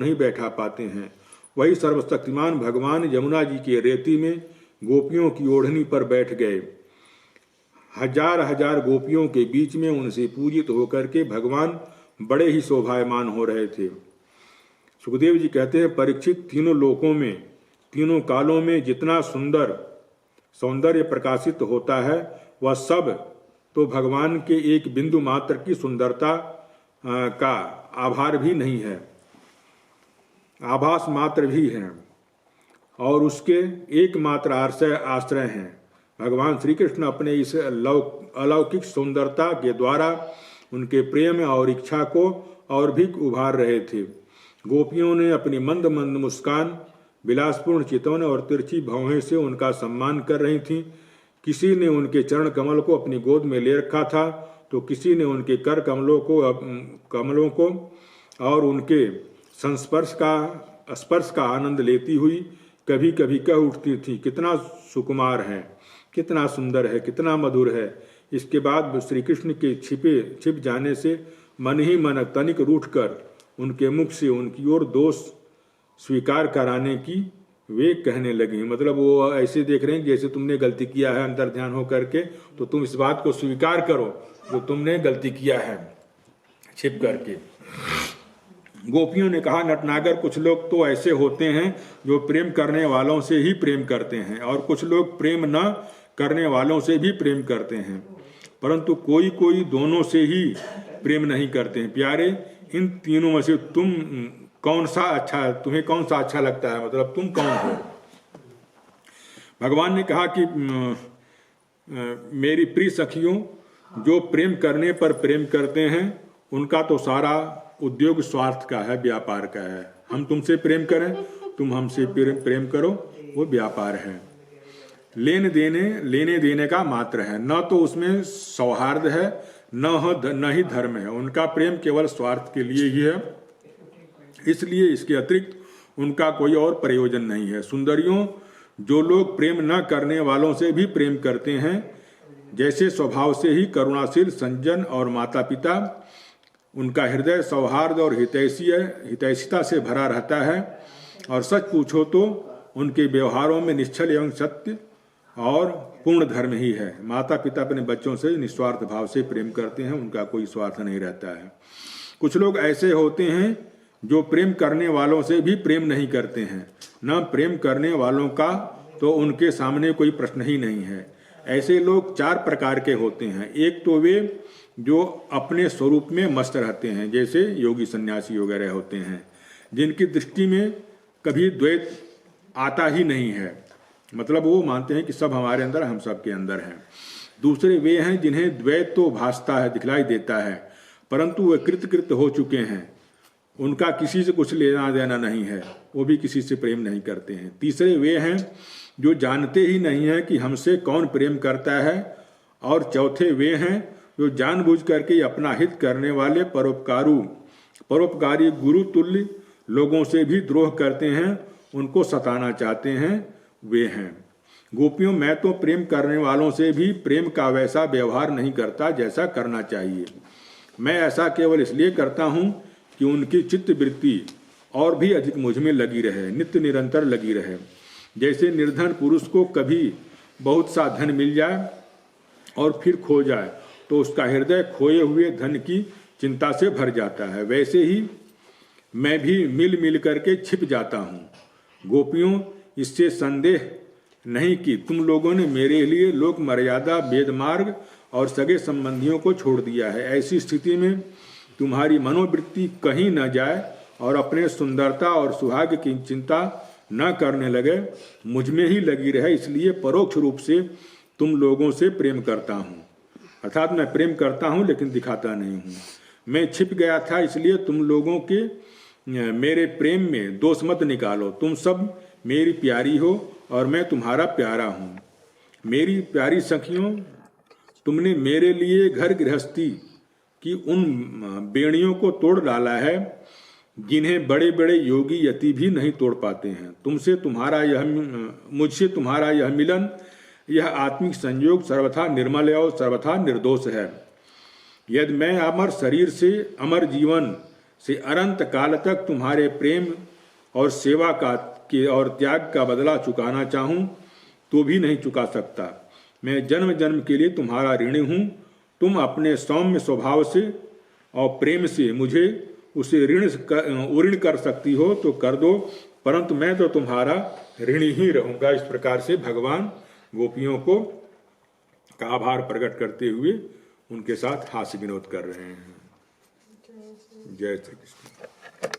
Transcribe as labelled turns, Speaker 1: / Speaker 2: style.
Speaker 1: नहीं बैठा पाते हैं। वही सर्वशक्तिमान भगवान यमुना जी के रेती में गोपियों की ओढ़नी पर बैठ गए। हजार हजार गोपियों के बीच में उनसे पूजित होकर के भगवान बड़े ही शोभायमान हो रहे थे। सुखदेव जी कहते हैं, परीक्षित, तीनों लोकों में, तीनों कालों में जितना सुंदर सौंदर्य प्रकाशित होता है वह सब तो भगवान के एक बिंदु मात्र की सुंदरता का आभार भी नहीं है, आभास मात्र भी है, और उसके एकमात्र आश्रय हैं। भगवान श्री कृष्ण अपने इस अलौकिक सुंदरता के द्वारा उनके प्रेम और इच्छा को और भी उभार रहे थे। गोपियों ने अपनी मंद मंद मुस्कान, विलासपूर्ण चितवन और तिरछी भौहें से उनका सम्मान कर रही थीं। किसी ने उनके चरण कमल को अपनी गोद में ले रखा था तो किसी ने उनके कर कमलों को और उनके स्पर्श का आनंद लेती हुई कभी कभी कह उठती थी, कितना सुकुमार है, कितना सुंदर है, कितना मधुर है। इसके बाद श्री कृष्ण के छिप जाने से मन ही मन तनिक रूठकर उनके मुख से उनकी ओर दोष स्वीकार कराने की वे कहने लगी। मतलब वो ऐसे देख रहे हैं जैसे तुमने गलती किया है, अंतर ध्यान हो करके, तो तुम इस बात को स्वीकार करो जो तुमने गलती किया है छिप करके। गोपियों ने कहा, नटनागर, कुछ लोग तो ऐसे होते हैं जो प्रेम करने वालों से ही प्रेम करते हैं और कुछ लोग प्रेम न करने वालों से भी प्रेम करते हैं, परंतु कोई कोई दोनों से ही प्रेम नहीं करते हैं। प्यारे, इन तीनों में से तुम्हें कौन सा अच्छा लगता है, मतलब तुम कौन हो? भगवान ने कहा कि मेरी प्रिय सखियों, जो प्रेम करने पर प्रेम करते हैं उनका तो सारा उद्योग स्वार्थ का है, व्यापार का है। हम तुमसे प्रेम करें, तुम हमसे प्रेम करो, वो व्यापार है, लेने देने का मात्र है, न तो उसमें सौहार्द है न ही धर्म है। उनका प्रेम केवल स्वार्थ के लिए ही है, इसलिए इसके अतिरिक्त उनका कोई और प्रयोजन नहीं है। सुंदरियों, जो लोग प्रेम न करने वालों से भी प्रेम करते हैं, जैसे स्वभाव से ही करुणाशील, संजन और माता पिता, उनका हृदय सौहार्द और हितैषिता से भरा रहता है, और सच पूछो तो उनके व्यवहारों में निश्चल एवं सत्य और पूर्ण धर्म ही है। माता पिता अपने बच्चों से निस्वार्थ भाव से प्रेम करते हैं, उनका कोई स्वार्थ नहीं रहता है। कुछ लोग ऐसे होते हैं जो प्रेम करने वालों से भी प्रेम नहीं करते हैं, न प्रेम करने वालों का तो उनके सामने कोई प्रश्न ही नहीं है। ऐसे लोग चार प्रकार के होते हैं। एक तो वे जो अपने स्वरूप में मस्त रहते हैं, जैसे योगी सन्यासी वगैरह होते हैं, जिनकी दृष्टि में कभी द्वैत आता ही नहीं है, मतलब वो मानते हैं कि सब हमारे अंदर, हम सब के अंदर हैं। दूसरे वे हैं जिन्हें द्वैत तो भासता है, दिखलाई देता है, परंतु वे कृत हो चुके हैं, उनका किसी से कुछ लेना देना नहीं है, वो भी किसी से प्रेम नहीं करते हैं। तीसरे वे हैं जो जानते ही नहीं है कि हमसे कौन प्रेम करता है, और चौथे वे हैं जो जानबूझ करके अपना हित करने वाले परोपकारी गुरु तुल्य लोगों से भी द्रोह करते हैं, उनको सताना चाहते हैं, वे हैं। गोपियों, मैं तो प्रेम करने वालों से भी प्रेम का वैसा व्यवहार नहीं करता जैसा करना चाहिए। मैं ऐसा केवल इसलिए करता हूँ कि उनकी चित्त वृत्ति और भी अधिक मुझ में लगी रहे, नित्य निरंतर लगी रहे। जैसे निर्धन पुरुष को कभी बहुत सा धन मिल जाए और फिर खो जाए तो उसका हृदय खोए हुए धन की चिंता से भर जाता है, वैसे ही मैं भी मिल करके छिप जाता हूँ। गोपियों, इससे संदेह नहीं कि तुम लोगों ने मेरे लिए लोक मर्यादा, वेद मार्ग और सगे संबंधियों को छोड़ दिया है। ऐसी स्थिति में तुम्हारी मनोवृत्ति कहीं न जाए और अपने सुंदरता और सुहाग की चिंता न करने लगे, मुझ में ही लगी रहे, इसलिए परोक्ष रूप से तुम लोगों से प्रेम करता हूँ। अर्थात मैं प्रेम करता हूँ लेकिन दिखाता नहीं हूँ। मैं छिप गया था, इसलिए तुम लोगों के मेरे प्रेम में दोष मत निकालो। तुम सब मेरी प्यारी हो और मैं तुम्हारा प्यारा हूँ। मेरी प्यारी सखियों, तुमने मेरे लिए घर गृहस्थी की उन बेड़ियों को तोड़ डाला है जिन्हें बड़े बड़े योगी यति भी नहीं तोड़ पाते हैं। मुझसे तुम्हारा यह मिलन, यह आत्मिक संयोग सर्वथा निर्मल और सर्वथा निर्दोष है। यदि मैं अमर शरीर से अमर जीवन से अनंत काल तक तुम्हारे प्रेम और सेवा का और त्याग का बदला चुकाना चाहूं तो भी नहीं चुका सकता। मैं जन्म जन्म के लिए तुम्हारा ऋणी हूं। तुम अपने सौम्य स्वभाव से और प्रेम से मुझे उसे ऋण कर सकती हो तो कर दो, परंतु मैं तो तुम्हारा ऋणी ही रहूंगा। इस प्रकार से भगवान गोपियों को का आभार प्रकट करते हुए उनके साथ हास्य विनोद कर रहे हैं। जय श्री कृष्ण।